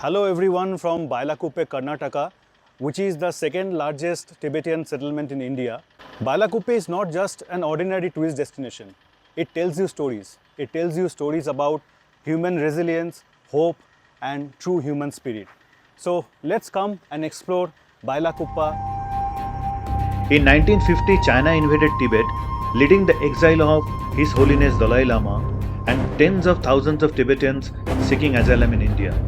Hello everyone from Bailakuppe, Karnataka, which is the second largest Tibetan settlement in India. Bailakuppe is not just an ordinary tourist destination. It tells you stories. It tells you stories about human resilience, hope and true human spirit. So let's come and explore Bailakuppa. In 1950, China invaded Tibet, leading the exile of His Holiness Dalai Lama and tens of thousands of Tibetans seeking asylum in India.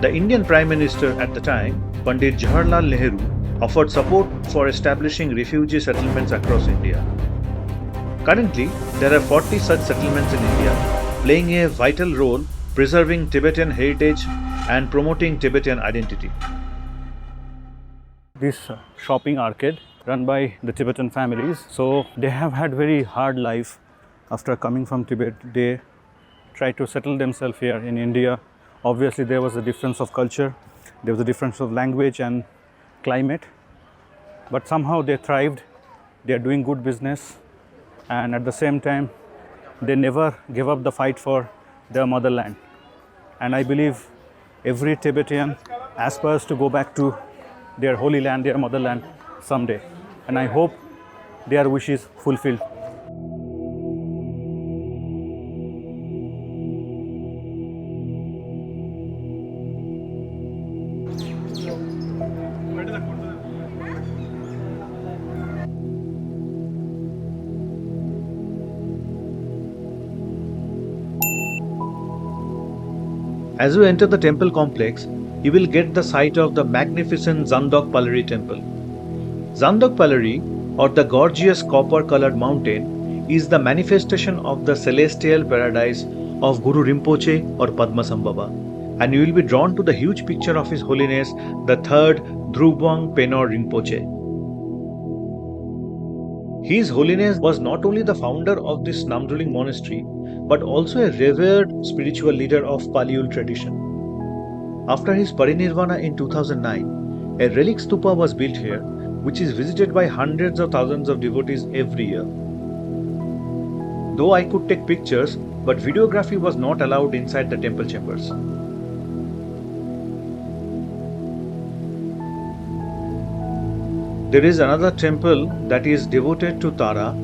The Indian Prime Minister at the time, Pandit Jawaharlal Nehru, offered support for establishing refugee settlements across India. Currently, there are 40 such settlements in India, playing a vital role preserving Tibetan heritage and promoting Tibetan identity. This shopping arcade run by the Tibetan families. So they have had very hard life after coming from Tibet. They try to settle themselves here in India. Obviously there was a difference of culture, there was a difference of language and climate, but somehow they thrived. They are doing good business, and at the same time they never give up the fight for their motherland. And I believe every Tibetan aspires to go back to their holy land, their motherland someday, and I hope their wish is fulfilled. As you enter the temple complex, you will get the sight of the magnificent Zandok Palari temple. Zandok Palari, or the gorgeous copper-colored mountain, is the manifestation of the celestial paradise of Guru Rinpoche or Padmasambhava, and you will be drawn to the huge picture of His Holiness the Third Drubwang Penor Rinpoche. His Holiness was not only the founder of this Namdruling monastery, but also a revered spiritual leader of Paliul tradition. After his parinirvana in 2009, a relic stupa was built here, which is visited by hundreds of thousands of devotees every year. Though I could take pictures, but videography was not allowed inside the temple chambers. There is another temple that is devoted to Tara.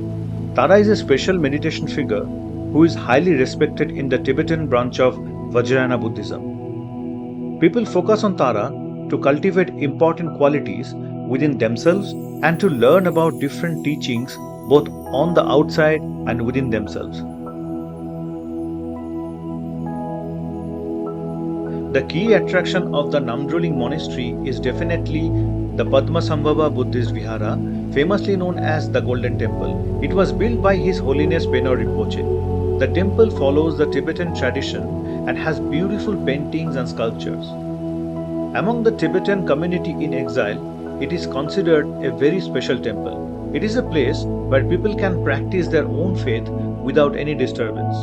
Tara is a special meditation figure who is highly respected in the Tibetan branch of Vajrayana Buddhism. People focus on Tara to cultivate important qualities within themselves and to learn about different teachings both on the outside and within themselves. The key attraction of the Namdruling monastery is definitely the Padmasambhava Buddhist Vihara, famously known as the Golden Temple. It was built by His Holiness Penor Rinpoche. The temple follows the Tibetan tradition and has beautiful paintings and sculptures. Among the Tibetan community in exile, it is considered a very special temple. It is a place where people can practice their own faith without any disturbance.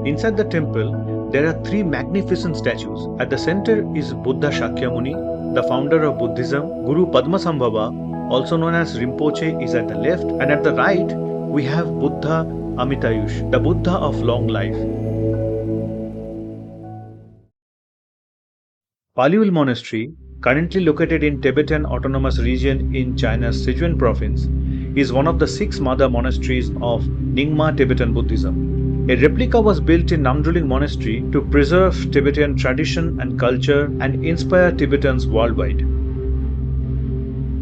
Inside the temple, there are three magnificent statues. At the center is Buddha Shakyamuni, the founder of Buddhism. Guru Padmasambhava, also known as Rinpoche, is at the left, and at the right, we have Buddha Amitayush, the Buddha of long life. Paliul Monastery, currently located in Tibetan Autonomous Region in China's Sichuan province, is one of the 6 mother monasteries of Nyingma Tibetan Buddhism. A replica was built in Namdruling Monastery to preserve Tibetan tradition and culture and inspire Tibetans worldwide.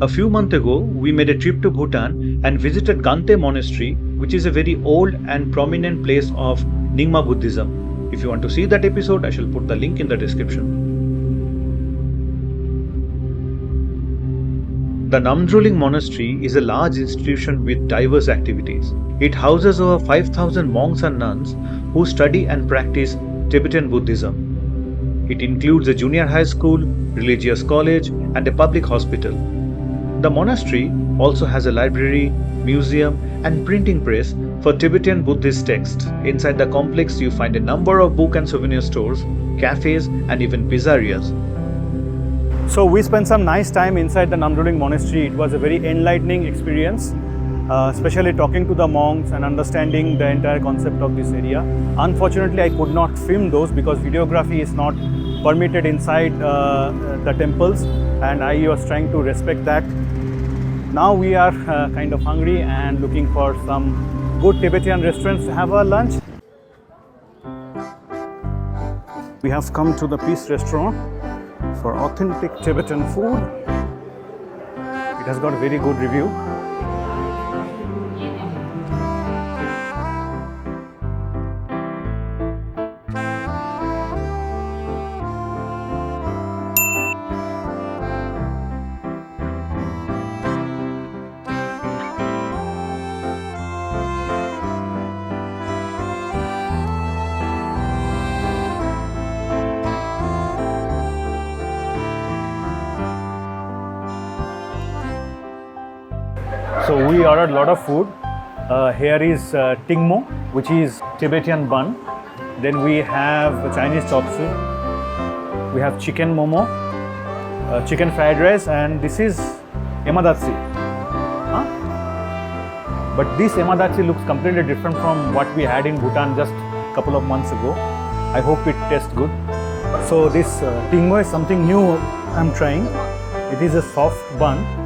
A few months ago, we made a trip to Bhutan and visited Gante Monastery, which is a very old and prominent place of Nyingma Buddhism. If you want to see that episode, I shall put the link in the description. The Namdruling Monastery is a large institution with diverse activities. It houses over 5,000 monks and nuns who study and practice Tibetan Buddhism. It includes a junior high school, religious college, and a public hospital. The monastery also has a library, museum, and printing press for Tibetan Buddhist texts. Inside the complex, you find a number of book and souvenir stores, cafes, and even pizzerias. So we spent some nice time inside the Namdruling monastery. It was a very enlightening experience. especially talking to the monks and understanding the entire concept of this area. Unfortunately, I could not film those because videography is not permitted inside the temples, and I was trying to respect that. Now we are kind of hungry and looking for some good Tibetan restaurants to have our lunch. We have come to the Peace Restaurant for authentic Tibetan food. It has got a very good review. So we ordered a lot of food. Here is tingmo, which is Tibetan bun. Then we have Chinese chop suey. We have chicken momo, chicken fried rice, and this is emadatsi. Huh? But this emadatsi looks completely different from what we had in Bhutan just a couple of months ago. I hope it tastes good. So this tingmo is something new I'm trying. It is a soft bun.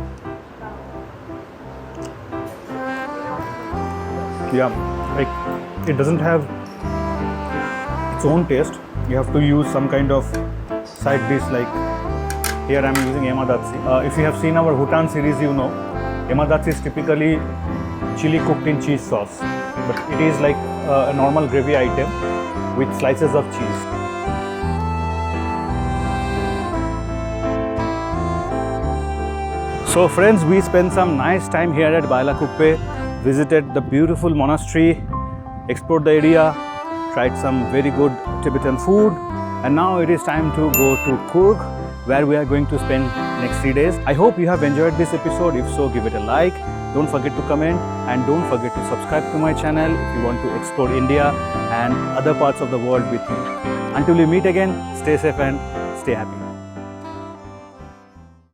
Yeah, like it doesn't have its own taste. You have to use some kind of side dish, like here I'm using emadatsi. If you have seen our Bhutan series, you know emadatsi is typically chili cooked in cheese sauce, but it is like a normal gravy item with slices of cheese. So friends, we spent some nice time here at Bailakuppe, visited the beautiful monastery, explored the area, tried some very good Tibetan food, and now it is time to go to Coorg, where we are going to spend next 3 days. I hope you have enjoyed this episode. If so, give it a like. Don't forget to comment, and don't forget to subscribe to my channel if you want to explore India and other parts of the world with me. Until we meet again, stay safe and stay happy.